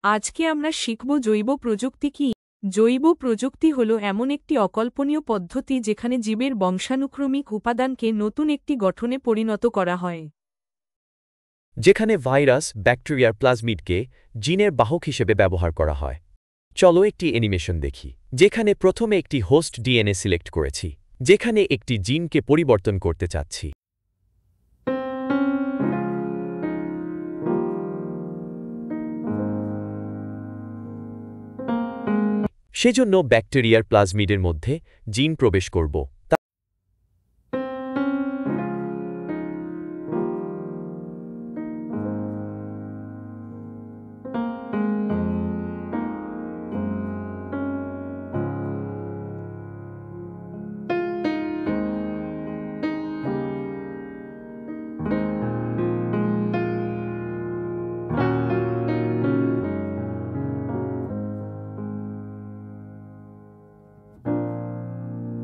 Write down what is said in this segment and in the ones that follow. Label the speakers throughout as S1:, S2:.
S1: আজকে আমরা শিখব জৈব প্রযুক্তি কি। জৈব প্রযুক্তি হল এমন একটি অকল্পনীয় পদ্ধতি যেখানে জীবের বংশানুক্রমিক উপাদানকে নতুন একটি গঠনে পরিণত করা হয়।
S2: যেখানে ভাইরাস, ব্যাকটেরিয়ার প্লাজমিডকে জিনের বাহক হিসেবে ব্যবহার করা হয়। চলো একটি অ্যানিমেশন দেখি, যেখানে প্রথমে একটি হোস্ট ডিএনএ সিলেক্ট করেছি, যেখানে একটি জিনকে পরিবর্তন করতে চাচ্ছি। সেজন্য ব্যাকটেরিয়ার প্লাজমিডের মধ্যে জিন প্রবেশ করব।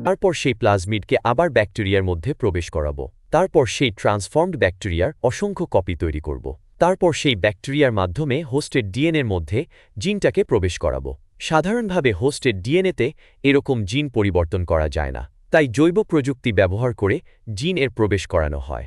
S2: তারপর সেই প্লাজমিডকে আবার ব্যাকটেরিয়ার মধ্যে প্রবেশ করাবো। তারপর সেই ট্রান্সফর্মড ব্যাকটেরিয়ার অসংখ্য কপি তৈরি করব। তারপর সেই ব্যাকটেরিয়ার মাধ্যমে হোস্টের ডিএনএর মধ্যে জিনটাকে প্রবেশ করাবো। সাধারণভাবে হোস্টের ডিএনএতে এরকম জিন পরিবর্তন করা যায় না, তাই জৈব প্রযুক্তি ব্যবহার করে জিন এর প্রবেশ করানো হয়।